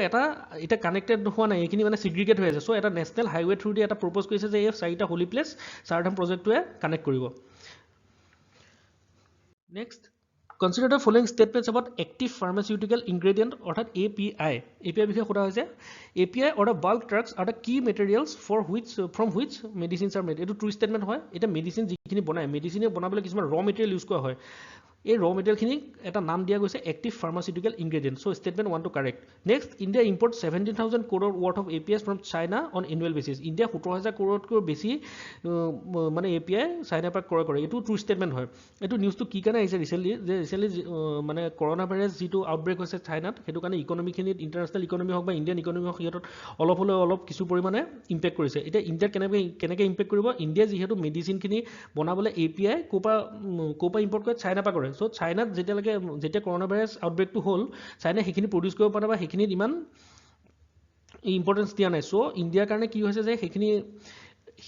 এটা কানেক্টেড হোৱা নাই এইখিনি মানে ছিগ্ৰিগেট হৈ আছে চ' এটা নেশ্যনেল হাইৱে থ্ৰু দি এটা প্ৰপ'জ কৰিছে যে এই 4টা হোলী প্লেচ চাৰধাম প্ৰজেক্টটোৱে কানেক্ট কৰিব next Consider the following statements about active pharmaceutical ingredient অৰ্থাৎ API বিষয়ে সোধা হৈছে API or the bulk drugs are the key materials from which medicines are made এইটো ট্ৰু ষ্টেটমেণ্ট হয় এটা মেডিচিন যিখিনি বনায় মেডিচিনে বনাবলৈ কিছুমান ৰ মেটেৰিয়েল ইউজ কৰা হয় এই ৰ মেটেৰিয়েলখিনিক এটা নাম দিয়া গৈছে active pharmaceutical ingredient so' statement 1 two correct next India import 17,000 crore worth of APIs from China on annual basis India 17,000 crore বেছি মানে API চাইনাৰ পৰা ক্ৰয় কৰে এইটো ট্ৰু ষ্টেটমেণ্ট হয় এইটো নিউজটো কি কাৰণে আহিছে ৰিচেণ্টলি মানে কৰোণা ভাইৰাছ যিটো আউটব্ৰেক হৈছে চাইনাত সেইটো কাৰণে ইকনমিখিনিত ইণ্টাৰনেশ্যনেল ইকনমি হওক বা ইণ্ডিয়ান ইকনমি হওক সিহঁতত অলপ কিছু পৰিমাণে ইম্পেক্ট কৰিছে এতিয়া ইণ্ডিয়াত কেনেকৈ ইম্পেক্ট কৰিব ইণ্ডিয়া যিহেতু মেডিচিনখিনি বনাবলৈ API ক'ৰ পৰা ইম্পৰ্ট কৰে চাইনাৰ পৰা কৰে চ' চাইনাত যেতিয়া কৰোণা ভাইৰাছ আউটব্ৰেকটো হ'ল চাইনাই সেইখিনি প্ৰডিউচ কৰিব পৰা বা সেইখিনিত ইমান ইম্পৰ্টেঞ্চ দিয়া নাই চ' ইণ্ডিয়াৰ কাৰণে কি হৈছে যে সেইখিনি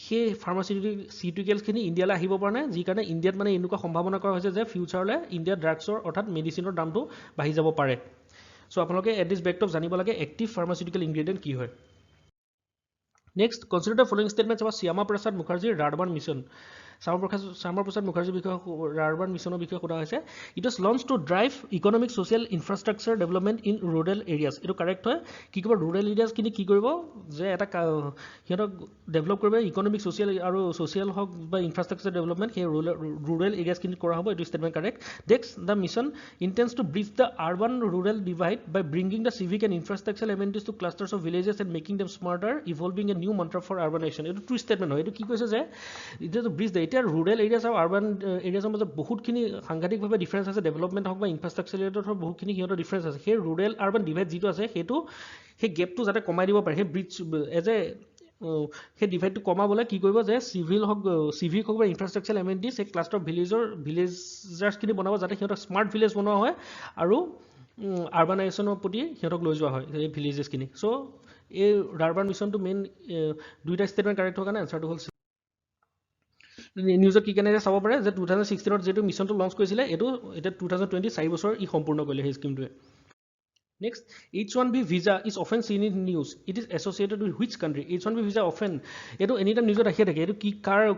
সেই ফাৰ্মাচিউটিকেলছখিনি ইণ্ডিয়ালৈ আহিব পৰা নাই যি কাৰণে ইণ্ডিয়াত মানে এনেকুৱা সম্ভাৱনা কৰা হৈছে যে ফিউচাৰলৈ ইণ্ডিয়াত ড্ৰাগছৰ অৰ্থাৎ মেডিচিনৰ দামটো বাঢ়ি যাব পাৰে চ' আপোনালোকে এট দিছ বেকটপ জানিব লাগে এক্টিভ ফাৰ্মাচিউটিকেল ইনগ্ৰেডিয়েণ্ট কি হয় next consider the following statements of Shyama Prasad মুখাৰ্জীৰ ৰাৰবান মিছন শ্যামা প্ৰসাদ মুখাৰ্জীৰ বিষয়ে ৰাৰবান মিছনৰ বিষয়ে সোধা হৈছে it was launch to drive economic social infrastructure development in rural areas এইটো কাৰেক্ট হয় কি কৰিব ৰুৰেল এৰিয়াছখিনি কি কৰিব যে এটা সিহঁতক ডেভেলপ কৰিব ইকনমিক ছ'চিয়েল হওক বা ইনফ্ৰাষ্ট্ৰাকচাৰ ডেভেলপমেণ্ট সেই ৰুৰেল এৰিয়াছখিনিত কৰা হ'ব এইটো statement correct next the mission intends to bridge the urban rural divide by bringing the civic and infrastructure amenities to clusters of villages and making them smarter evolving a new mantra for urbanization এইটো true statement হয় এইটো কি কৈছে যে এতিয়া bridge এতিয়া rural areas আৰু urban এৰিয়াছৰ মাজত বহুতখিনি সাংঘাতিকভাৱে ডিফাৰেঞ্চ আছে ডেভেলপমেণ্ট হওক বা ইনফ্ৰাষ্ট্ৰাকচাৰ ৰিলেটেড হওক বহুতখিনি সিহঁতৰ ডিফাৰেঞ্চ আছে সেই ৰুৰেল আৰ্বান ডিভাইড যিটো আছে সেই গেপটো যাতে কমাই দিব পাৰে সেই ব্ৰিজ সেই ডিভাইডটো কমাবলৈ কি কৰিব যে চিভিক হওক বা ইনফ্ৰাষ্ট্ৰাকচাৰ এমেনিটিজ সেই ক্লাষ্টাৰ ভিলেজাৰ্ছখিনি বনাব যাতে সিহঁতক স্মাৰ্ট ভিলেজ বনোৱা হয় আৰু আৰ্বানাইজেশ্যনৰ প্ৰতি সিহঁতক লৈ যোৱা হয় এই ভিলেজেছখিনি চ' এই ৰাৰবান মিছনটো মেইন 2টা ষ্টেটমেণ্ট কাৰেক্ট হোৱাৰ কাৰণে এনচাৰটো হ'ল নিউজত কি কেনেকৈ চাব পাৰে যে 2016ত যিটো মিছনটো লঞ্চ কৰিছিলে এইটো এতিয়া 2020 4 বছৰ সম্পূৰ্ণ কৰিলে সেই স্কিমটোৱে next H1B visa is often seen in news it is associated with which country H1B visa often এইটো এনি টাইম নিউজত আহিয়ে থাকে এইটো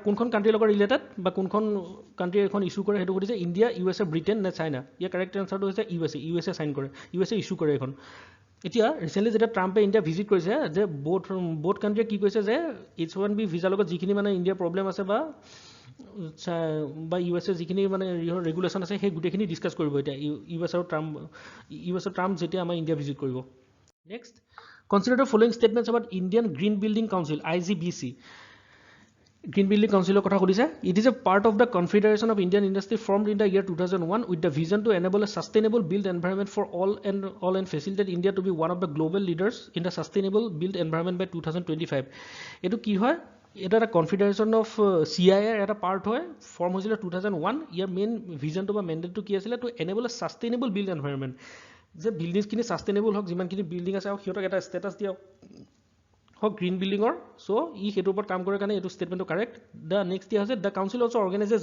কোনখন কাণ্ট্ৰিৰ লগত ৰিলেটেড বা কোনখন কাণ্ট্ৰিয়ে এখন ইছ্যু কৰে সেইটো সুধিছে ইণ্ডিয়া USA ব্ৰিটেইন নে চাইনা ইয়াৰ কাৰেক্ট এনচাৰটো হৈছে USA চাইন কৰে USA ইছ্যু কৰে এখন এতিয়া ৰিচেণ্টলি যেতিয়া ট্ৰাম্পে ইণ্ডিয়া ভিজিট কৰিছে যে বোথ কাণ্ট্ৰিয়ে কি কৈছে যে H1B ভিজাৰ লগত যিখিনি মানে ইণ্ডিয়াৰ প্ৰব্লেম আছে বা USA যিখিনি মানে ৰেগুলেশ্যন আছে সেই গোটেইখিনি ডিছকাছ কৰিব এতিয়া US আৰু ট্ৰাম্প যেতিয়া আমাৰ ইণ্ডিয়া ভিজিট কৰিব next consider the following statements about Indian green building council IGBC green building কাউন্সিলৰ কথা সুধিছে it is a part of the confederation of Indian industry formed in the year 2001 with the vision to enable a sustainable built environment for all and facilitate India to be one of the global leaders in the sustainable built environment by 2025 এইটো কি হয় এটা confederation of CIIৰ এটা part হয় form হৈছিলে 2001 ইয়াৰ main ভিজনটো বা মেণ্ডেটটো কি আছিলে two enable a sustainable built environment যে বিল্ডিংছখিনি ছাষ্টেইনেবল হওক যিমানখিনি বিল্ডিং আছে আৰু সিহঁতক এটা ষ্টেটাছ দিয়া হওক গ্ৰীণ বিল্ডিঙৰ চ' সেইটোৰ ওপৰত কাম কৰে কাৰণে এইটো ষ্টেটমেণ্টটো কাৰেক্ট দ্য নেক্সট দিয়া হৈছে the council also' organizes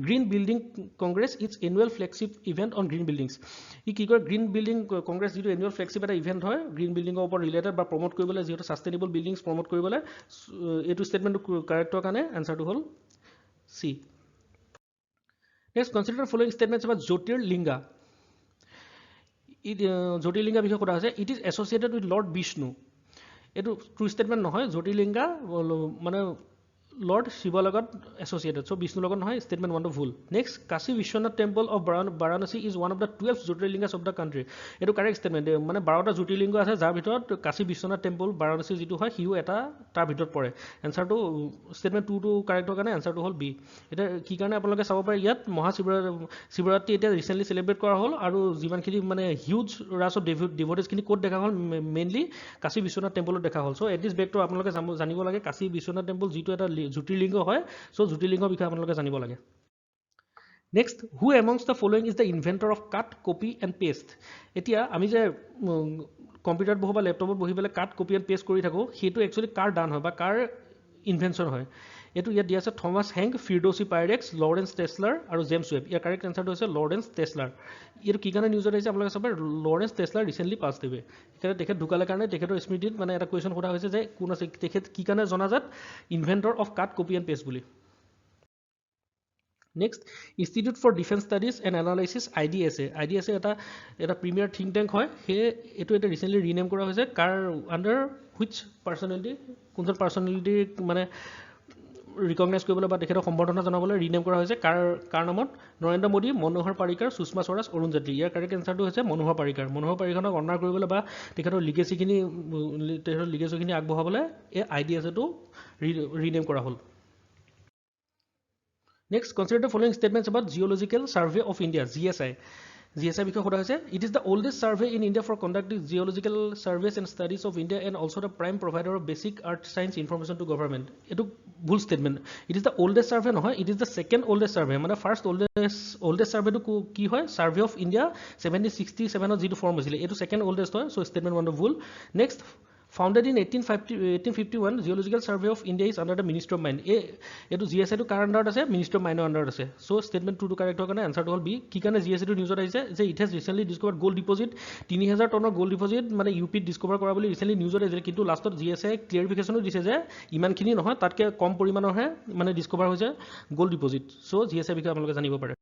green building congress its annual flagship event on green buildings কি কৰে গ্ৰীণ বিল্ডিং কংগ্ৰেছ যিটো এনুৱেল ফ্লেগশ্বিপ এটা ইভেণ্ট হয় গ্ৰীণ বিল্ডিঙৰ ওপৰত ৰিলেটেড বা প্ৰমোট কৰিবলৈ যিহেতু ছাষ্টেইনেবল বিল্ডিংছ প্ৰমোট কৰিবলৈ এইটো ষ্টেটমেণ্টটো কাৰেক্ট হোৱাৰ কাৰণে এনচাৰটো হ'ল C next consider the following statements about jyotirlinga বিষয়ে সোধা হৈছে it is associated with lord Vishnu এইটো ট্ৰু ষ্টেটমেণ্ট নহয় জ্যোতিৰ্লিংগা মানে লৰ্ড শিৱৰ লগত এছ'চিয়েটেড চ' বিষ্ণুৰ লগত নহয় ষ্টেটমেণ্ট 1টো ভুল next Kashi Vishwanath temple of Varanasi is one of the 12 jyotirlingas of the country এইটো কাৰেক্ট ষ্টেটমেণ্ট মানে 12টা জ্যোতিৰ্লিংগ আছে যাৰ ভিতৰত কাশী বিশ্বনাথ টেম্পল বাৰাণসী যিটো হয় সিও এটা তাৰ ভিতৰত পৰে এনচাৰটো ষ্টেটমেণ্ট 2টো কাৰেক্ট হোৱাৰ কাৰণে এনচাৰটো হ'ল বি এতিয়া কি কাৰণে আপোনালোকে চাব পাৰে ইয়াত শিৱৰাত্ৰি এতিয়া ৰিচেণ্টলি চেলিব্ৰেট কৰা হ'ল আৰু যিমানখিনি মানে হিউজ ৰাছ অফ ডিভোটিছখিনি ক'ত দেখা হ'ল মেইনলি কাশী বিশ্বনাথ টেম্পলত দেখা হ'ল চ' এট দিছ বেকটো আপোনালোকে জানিব লাগে কাশী বিশ্বনাথ টেম্পল যিটো এটা জ্যোতিৰ্লিংগ হয় চ' জ্যোতিৰ্লিংগৰ বিষয়ে আপোনালোকে জানিব লাগে next who amongst the following is the inventor of cut copy and paste এতিয়া আমি যে কম্পিউটাৰত বহোঁ বা লেপটপত বহি পেলাই কাট কপি এণ্ড পেষ্ট কৰি থাকোঁ সেইটো একচুৱেলি কাৰ দান হয় বা কাৰ ইনভেনশ্যন হয় এইটো ইয়াত দিয়া আছে থমাছ হেংক ফিৰডৌছি পাইৰেক্স লৰেন্স টেছলাৰ আৰু জেমছ ৱেব ইয়াৰ কাৰেক্ট এনচাৰটো হৈছে লৰেন্স টেছলাৰ এইটো কি কাৰণে নিউজত আহিছে আপোনালোকে চাব লৰেন্স টেছলাৰ ৰিচেণ্টলি পাছ দেৱে সেইকাৰণে তেখেত ঢুকালে কাৰণে তেখেতৰ স্মৃতিত মানে এটা কুৱেশ্যন সোধা হৈছে যে কোন আছে তেখেত কি কাৰণে জনাজাত inventor of cut copy and paste বুলি next institute for defence studies and analysis IDSA এটা প্ৰিমিয়াৰ থিংক টেংক হয় সেয়ে এইটো এটা ৰিচেণ্টলি ৰিনেম কৰা হৈছে কাৰ আণ্ডাৰ হুইচ পাৰ্চনেলিটি কোনজন পাৰ্চনেলিটিক মানে ৰিকগনাইজ কৰিবলৈ বা তেখেতক সম্বৰ্ধনা জনাবলৈ ৰিনেম কৰা হৈছে কাৰ নামত নৰেন্দ্ৰ মোদী মনোহৰ পাৰিকাৰ সুষমা স্বৰাজ অৰুণ জেটলী ইয়াৰ কাৰেক্ট এনচাৰটো হৈছে মনোহৰ পাৰিকাৰক অনাৰ কৰিবলৈ বা তেখেতৰ লিগেচিখিনি আগবঢ়াবলৈ এই IDSAটো ৰিনেম কৰা হ'ল Next, consider the following statements about Geological Survey of India, GSI. GSI বিষয়ে সোধা হৈছে it is the oldest survey in India for conducting geological surveys and studies of India and also the prime provider of basic earth science information to government. এইটো ভুল statement. It is the oldest survey নহয়, it is the second oldest survey. মানে first oldest survey টো কি হয় Survey of India 1767 যিটো form হৈছিলে এইটো second oldest হয়, so statement 1 ভুল. Next, founded in 1851, Geological Survey of India is under the Ministry of Mines. এইটো GSI টো কাৰ আণ্ডাৰত আছে Ministry of Mines আণ্ডাৰত আছে so statement 2 টো কাৰেক্ট হোৱাৰ কাৰণে আনসাৰটো হ'ল বি কি কাৰণে GSI টো নিউজত আহিছে যে it has recently discovered gold deposit 3000 টনৰ গোল্ড ডিপজিট মানে ইউপিত ডিস্কভাৰ কৰা বুলি ৰিচেণ্টলি নিউজত আহিছিল কিন্তু লাষ্টত GSI ক্লিয়াৰিফিকেশ্যনো দিছে যে ইমানখিনি নহয় তাতকৈ কম পৰিমাণৰহে মানে ডিস্কভাৰ হৈছে গোল্ড ডিপজিট so GSI বিষয়ে আপোনালোকে জানিব পাৰে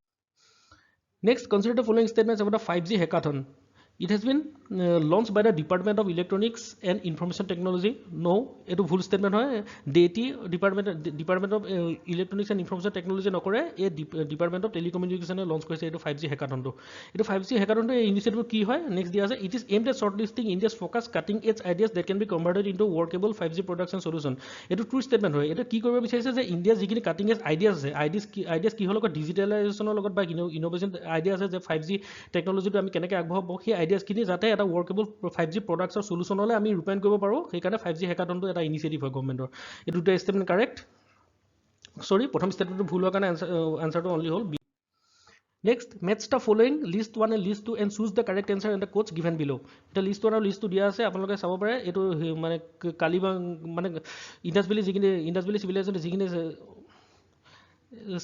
next consider the following statements about the 5G hackathon It has been launched by the Department of Electronics and Information Technology. No, it is full statement hoy. DETI Department of Electronics and Information Technology nokore. A Department of Telecommunication launch korise. It is 5G hackathon to. It is 5G hackathon to initiative ki hoy. Next dia ase. It is aimed at shortlisting India's focus cutting edge ideas that can be converted into workable 5G production solution. It is true statement hoy. It is ki koribo bicharise je India jikini cutting edge ideas ase. Ideas ki holo ko digitalization logot ba innovation ideas ase je 5G technology to ami keneke agbahabo hi আইডিয়াছখিনি যাতে এটা ওয়াৰ্কেবল 5G প্ৰডাক্টছৰ সলিউশনলৈ আমি ৰূপায়ণ কৰিব পাৰোঁ সেইকাৰণে 5G হেকাথনটো এটা initiative হয় গভৰ্ণমেণ্টৰ এই দুটা ষ্টেটমেণ্ট কাৰেক্ট সৰি প্ৰথম ষ্টেটমেণ্টটো ভুল হোৱাৰ কাৰণে আনসাৰটো অনলি হ'ল B next match the following list 1 and list 2 and choose the correct answer in the codes given below এটা লিষ্ট 1 আৰু লিষ্ট 2 দিয়া আছে আপোনালোকে চাব পাৰে এইটো মানে কালিবাং মানে ইণ্ডাছ ভেলী চিভিলাইজেশ্যন যিখিনি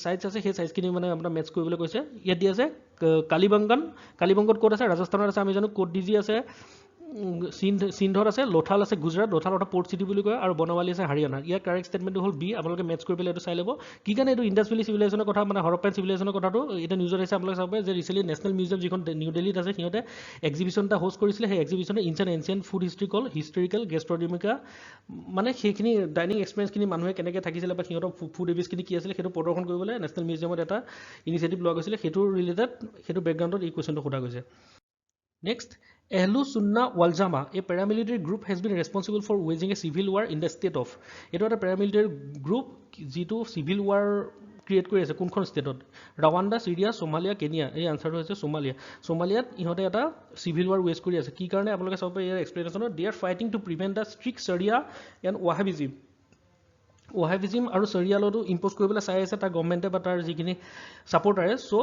সাইজ আছে সেই সাইজখিনি মানে আপোনাৰ মেটচ কৰিবলৈ কৈছে ইয়াত দিয়া আছে কালিবংগত ক'ত আছে ৰাজস্থানত আছে আমি জানো ক'ত ডিজি আছে সিন্ধত আছে লোথাল আছে গুজৰাট লোথাল এটা পোৰ্ট সিটি বুলি কয় আৰু বনৱালী আছে হাৰিয়ানা ইয়াৰ কাৰেক্ট ষ্টেটমেণ্টটো হ'ল বি আপোনালোকে মেটচ কৰি পেলাই এইটো চাই ল'ব কি কাৰণে এইটো ইণ্ডাছ ভেলী চিভিলাইজেশ্যনৰ কথা মানে হৰপ্পান চিভিলাইজেশ্যনৰ কথাটো এটা নিউজত আহিছে আপোনালোকে চাব পাৰে যে ৰিচেণ্টলি নেশ্যনেল মিউজিয়াম যিখন নিউ দিল্লীত আছে সিহঁতে এক্সিবিশ্যন এটা হোষ্ট কৰিছিলে সেই এক্সিবিশ্যনে এনচিয়েণ্ট ফুড হিষ্ট্ৰী কল হিষ্টৰিকেল গেষ্ট্ৰনমিকা মানে সেইখিনি ডাইনিং এক্সপিৰিয়েঞ্চখিনি মানুহে কেনেকৈ থাকিছিলে বা সিহঁতৰ ফুড হেবিটছখিনি কি আছিলে সেইটো প্ৰদৰ্শন কৰিবলৈ নেশ্যনেল মিউজিয়ামত এটা ইনিচিয়েটিভ লোৱা গৈছিলে সেইটোৰ ৰিলেটেড সেইটো বেকগ্ৰাউণ্ডত এই কুৱেশ্যনটো সোধা গৈছে Next, Ahlu Sunnah wal Jamaa, a paramilitary group has been responsible for waging a civil war in the state of. It was a paramilitary group যিটো civil war ক্ৰিয়েট কৰি আছে কোনখন ষ্টেটত ৰাৱাণ্ডা সিৰিয়া সোমালিয়া কেনিয়া এই আনসাৰটো হৈছে সোমালিয়াত ইহঁতে এটা civil war wage কৰি আছে কি কাৰণে আপোনালোকে চাব পাৰে ইয়াৰ এক্সপ্লেনেশ্যনত they are fighting to prevent the strict sharia and Wahhabism আৰু শৰিয়ালতো ইম্প'জ কৰিবলৈ চাই আছে তাৰ গভৰ্ণমেণ্টে বা তাৰ যিখিনি ছাপৰ্টাৰে চ'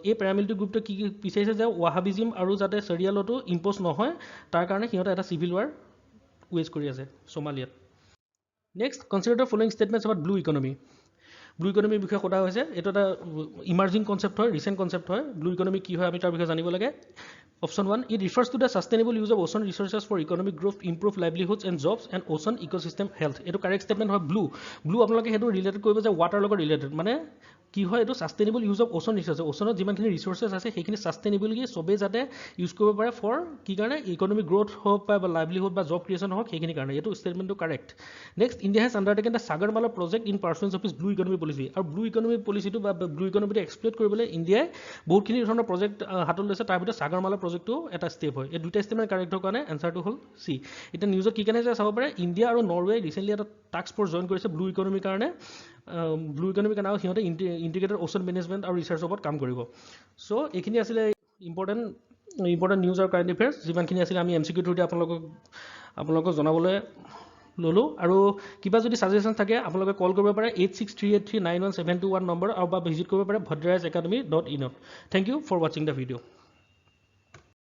এই পেৰামিলিটাৰী গ্ৰুপটোৱে কি বিচাৰিছে যে ওয়াহাবিজিম আৰু যাতে শৰিয়ালতো ইম্প'জ নহয় তাৰ কাৰণে সিহঁতে এটা চিভিল ৱাৰ ৱেজ কৰি আছে সোমালিয়াত next consider the following statements about blue economy বিষয়ে সোধা হৈছে এইটো এটা ইমাৰ্জিং কনচেপ্ট হয় ৰিচেণ্ট কনচেপ্ট হয় ব্লু ইকনমি কি হয় আমি তাৰ বিষয়ে জানিব লাগে Option 1, it refers to the sustainable use of ocean resources for economic growth, improve livelihoods and jobs, and ocean ecosystem health. Eto correct statement hoy blue. Blue আপোনালোকে হেতু related কৰিব যে water লগত related মানে কি হয় এটো sustainable use of ocean resources. Ocean যিমানখিনি resources আছে সেইখিনি sustainably সবে যাতে ইউজ কৰিব পাৰে for কি কাৰণে economic growth হোক বা livelihood বা job creation হোক সেইখিনি কাৰণে এটো statement correct. Next, India has undertaken the Sagarmala project in pursuance of its blue economy policy. আৰু blue economy policy to বা blue economy to exploit কৰিবলৈ ইন্ডিয়াই বহুতখিনি ধৰণৰ প্ৰজেক্ট হাতত লৈছে তাৰ ভিতৰত সাগৰমালা প্ৰজেক্টটো এটা ষ্টেপ হয় এই দুটা ষ্টেটমেণ্ট কাৰেক্ট হোৱাৰ কাৰণে এনসাৰটো হ'ল সি এটা নিউজত কি কাৰণে চাব পাৰে ইণ্ডিয়া আৰু নৰৱে ৰিসেন্টলি এটা টাস্ক ফোৰ্স জয়েন কৰিছে ব্লু ইকনমিৰ কাৰণে আৰু সিহঁতে ইন্টিগ্ৰেটেড ওচেন মেনেজমেণ্ট আৰু ৰিচাৰ্চৰ ওপৰত কাম কৰিব সো এইখিনি আছিল ইম্পৰ্টেণ্ট নিউজ আৰু কাৰেণ্ট এফেয়াৰ্স যিমানখিনি আছিল আমি এমচিকিউ থ্ৰুদি আপোনালোকক জনাবলৈ ললো আৰু কিবা যদি সাজেশন থাকে আপোনালোকে কল কৰিব পাৰে 8638391721 নম্বৰ আৰু বা ভিজিট কৰিব পাৰে bhadrayasacademy.in. Thank you for watching the video.